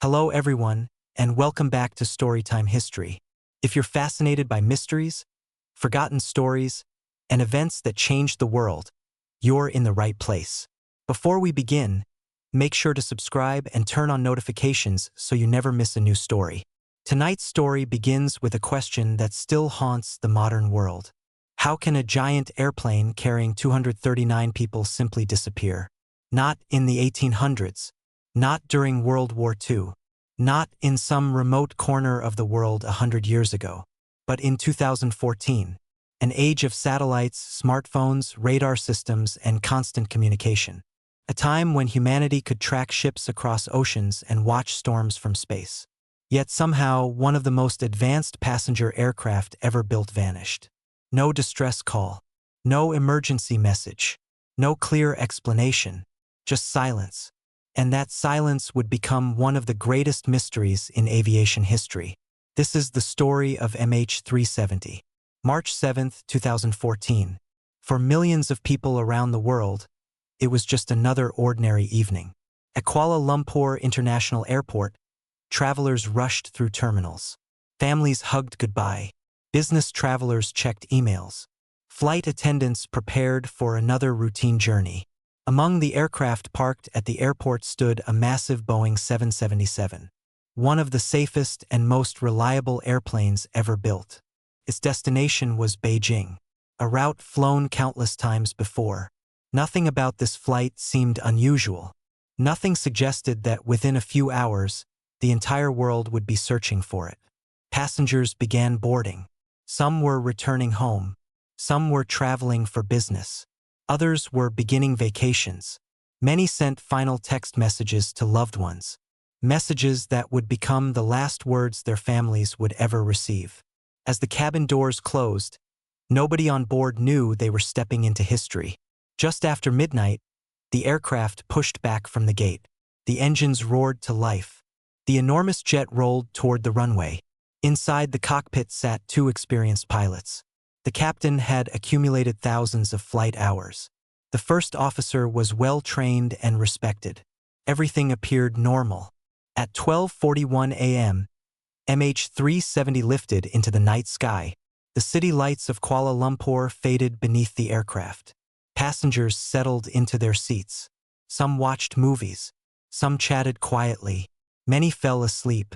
Hello everyone, and welcome back to Storytime History. If you're fascinated by mysteries, forgotten stories, and events that changed the world, you're in the right place. Before we begin, make sure to subscribe and turn on notifications so you never miss a new story. Tonight's story begins with a question that still haunts the modern world. How can a giant airplane carrying 239 people simply disappear? Not in the 1800s. Not during World War II. Not in some remote corner of the world 100 years ago. But in 2014, an age of satellites, smartphones, radar systems, and constant communication. A time when humanity could track ships across oceans and watch storms from space. Yet somehow, one of the most advanced passenger aircraft ever built vanished. No distress call. No emergency message. No clear explanation. Just silence. And that silence would become one of the greatest mysteries in aviation history. This is the story of MH370. March 7, 2014. For millions of people around the world, it was just another ordinary evening. At Kuala Lumpur International Airport, travelers rushed through terminals. Families hugged goodbye. Business travelers checked emails. Flight attendants prepared for another routine journey. Among the aircraft parked at the airport stood a massive Boeing 777, one of the safest and most reliable airplanes ever built. Its destination was Beijing, a route flown countless times before. Nothing about this flight seemed unusual. Nothing suggested that within a few hours, the entire world would be searching for it. Passengers began boarding. Some were returning home. Some were traveling for business. Others were beginning vacations. Many sent final text messages to loved ones. Messages that would become the last words their families would ever receive. As the cabin doors closed, nobody on board knew they were stepping into history. Just after midnight, the aircraft pushed back from the gate. The engines roared to life. The enormous jet rolled toward the runway. Inside the cockpit sat two experienced pilots. The captain had accumulated thousands of flight hours. The first officer was well-trained and respected. Everything appeared normal. At 12:41 a.m., MH370 lifted into the night sky. The city lights of Kuala Lumpur faded beneath the aircraft. Passengers settled into their seats. Some watched movies. Some chatted quietly. Many fell asleep.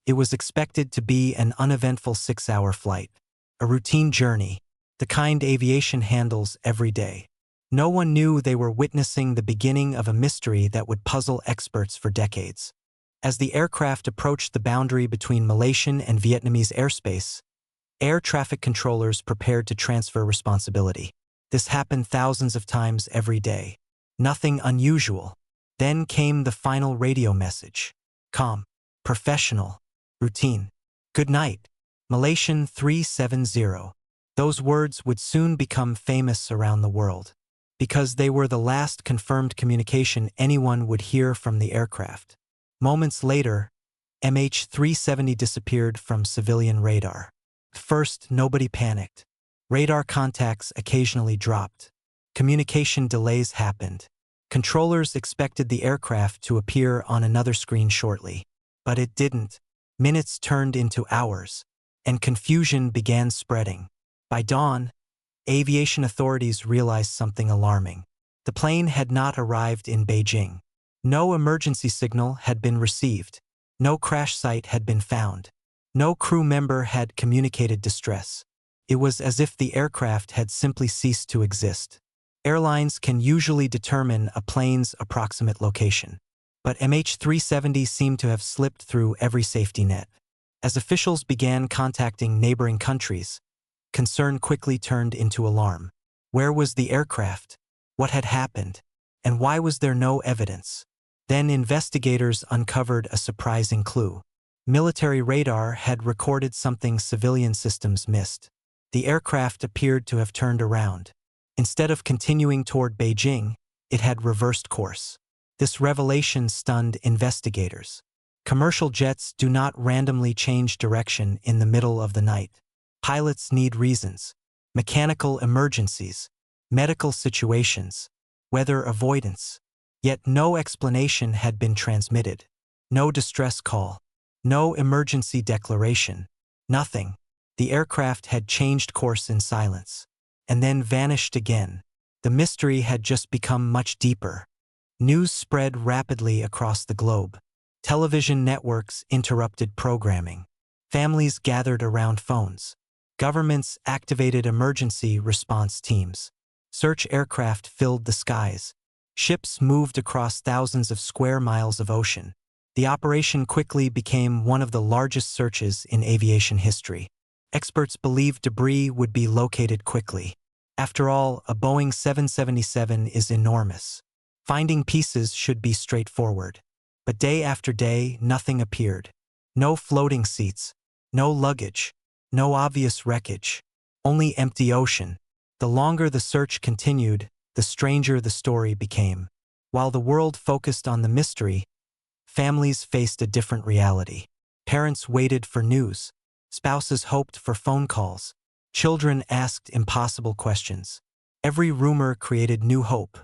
It was expected to be an uneventful 6-hour flight. A routine journey, the kind aviation handles every day. No one knew they were witnessing the beginning of a mystery that would puzzle experts for decades. As the aircraft approached the boundary between Malaysian and Vietnamese airspace, air traffic controllers prepared to transfer responsibility. This happened thousands of times every day. Nothing unusual. Then came the final radio message. Calm, professional, routine. Good night. Malaysian 370. Those words would soon become famous around the world, because they were the last confirmed communication anyone would hear from the aircraft. Moments later, MH370 disappeared from civilian radar. First, nobody panicked. Radar contacts occasionally dropped. Communication delays happened. Controllers expected the aircraft to appear on another screen shortly. But it didn't. Minutes turned into hours. And confusion began spreading. By dawn, aviation authorities realized something alarming. The plane had not arrived in Beijing. No emergency signal had been received. No crash site had been found. No crew member had communicated distress. It was as if the aircraft had simply ceased to exist. Airlines can usually determine a plane's approximate location. But MH370 seemed to have slipped through every safety net. As officials began contacting neighboring countries, concern quickly turned into alarm. Where was the aircraft? What had happened? And why was there no evidence? Then investigators uncovered a surprising clue. Military radar had recorded something civilian systems missed. The aircraft appeared to have turned around. Instead of continuing toward Beijing, it had reversed course. This revelation stunned investigators. Commercial jets do not randomly change direction in the middle of the night. Pilots need reasons. Mechanical emergencies, medical situations, weather avoidance. Yet no explanation had been transmitted. No distress call. No emergency declaration. Nothing. The aircraft had changed course in silence, and then vanished again. The mystery had just become much deeper. News spread rapidly across the globe. Television networks interrupted programming. Families gathered around phones. Governments activated emergency response teams. Search aircraft filled the skies. Ships moved across thousands of square miles of ocean. The operation quickly became one of the largest searches in aviation history. Experts believed debris would be located quickly. After all, a Boeing 777 is enormous. Finding pieces should be straightforward. But day after day, nothing appeared. No floating seats. No luggage. No obvious wreckage. Only empty ocean. The longer the search continued, the stranger the story became. While the world focused on the mystery, families faced a different reality. Parents waited for news. Spouses hoped for phone calls. Children asked impossible questions. Every rumor created new hope.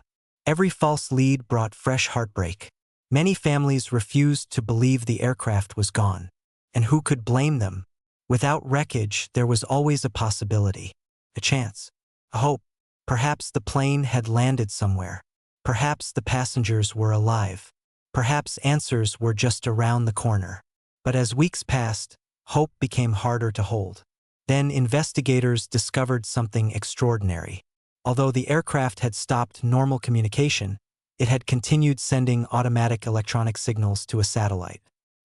Every false lead brought fresh heartbreak. Many families refused to believe the aircraft was gone. And who could blame them? Without wreckage, there was always a possibility, a chance, a hope. Perhaps the plane had landed somewhere. Perhaps the passengers were alive. Perhaps answers were just around the corner. But as weeks passed, hope became harder to hold. Then investigators discovered something extraordinary. Although the aircraft had stopped normal communication, it had continued sending automatic electronic signals to a satellite.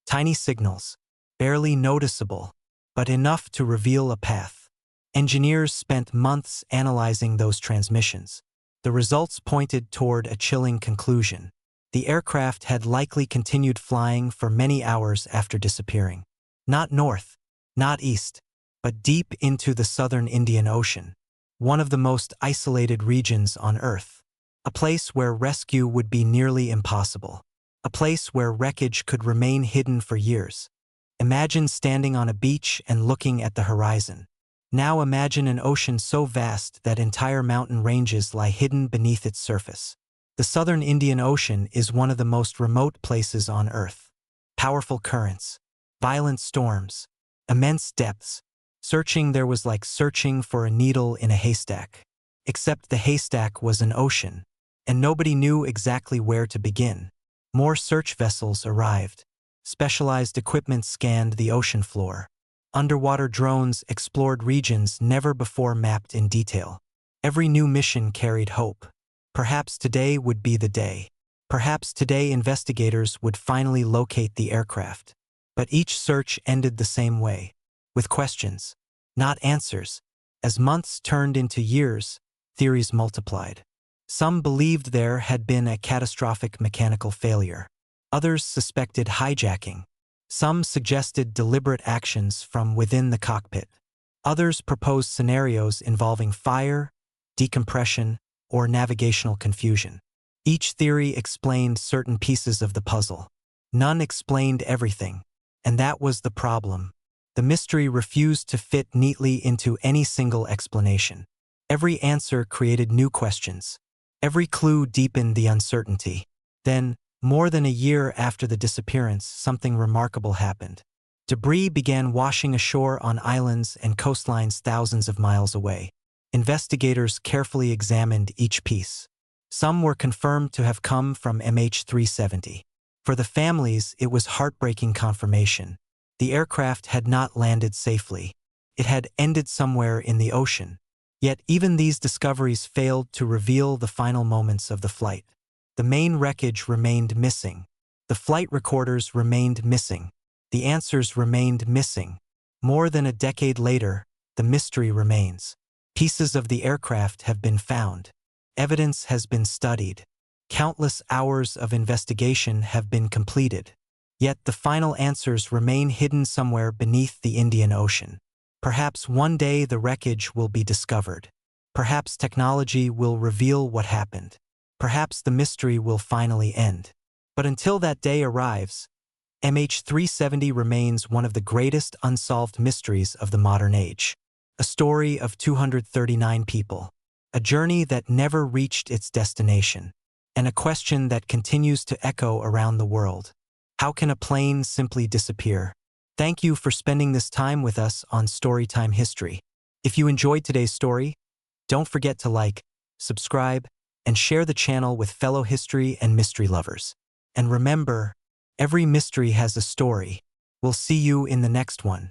Tiny signals, barely noticeable, but enough to reveal a path. Engineers spent months analyzing those transmissions. The results pointed toward a chilling conclusion. The aircraft had likely continued flying for many hours after disappearing. Not north, not east, but deep into the southern Indian Ocean, one of the most isolated regions on Earth. A place where rescue would be nearly impossible. A place where wreckage could remain hidden for years. Imagine standing on a beach and looking at the horizon. Now imagine an ocean so vast that entire mountain ranges lie hidden beneath its surface. The southern Indian Ocean is one of the most remote places on Earth. Powerful currents, violent storms, immense depths. Searching there was like searching for a needle in a haystack. Except the haystack was an ocean, and nobody knew exactly where to begin. More search vessels arrived. Specialized equipment scanned the ocean floor. Underwater drones explored regions never before mapped in detail. Every new mission carried hope. Perhaps today would be the day. Perhaps today investigators would finally locate the aircraft. But each search ended the same way, with questions, not answers. As months turned into years, theories multiplied. Some believed there had been a catastrophic mechanical failure. Others suspected hijacking. Some suggested deliberate actions from within the cockpit. Others proposed scenarios involving fire, decompression, or navigational confusion. Each theory explained certain pieces of the puzzle. None explained everything. And that was the problem. The mystery refused to fit neatly into any single explanation. Every answer created new questions. Every clue deepened the uncertainty. Then, more than a year after the disappearance, something remarkable happened. Debris began washing ashore on islands and coastlines thousands of miles away. Investigators carefully examined each piece. Some were confirmed to have come from MH370. For the families, it was heartbreaking confirmation. The aircraft had not landed safely. It had ended somewhere in the ocean. Yet even these discoveries failed to reveal the final moments of the flight. The main wreckage remained missing. The flight recorders remained missing. The answers remained missing. More than a decade later, the mystery remains. Pieces of the aircraft have been found. Evidence has been studied. Countless hours of investigation have been completed. Yet the final answers remain hidden somewhere beneath the Indian Ocean. Perhaps one day the wreckage will be discovered. Perhaps technology will reveal what happened. Perhaps the mystery will finally end. But until that day arrives, MH370 remains one of the greatest unsolved mysteries of the modern age. A story of 239 people. A journey that never reached its destination. And a question that continues to echo around the world. How can a plane simply disappear? Thank you for spending this time with us on Storytime History. If you enjoyed today's story, don't forget to like, subscribe, and share the channel with fellow history and mystery lovers. And remember, every mystery has a story. We'll see you in the next one.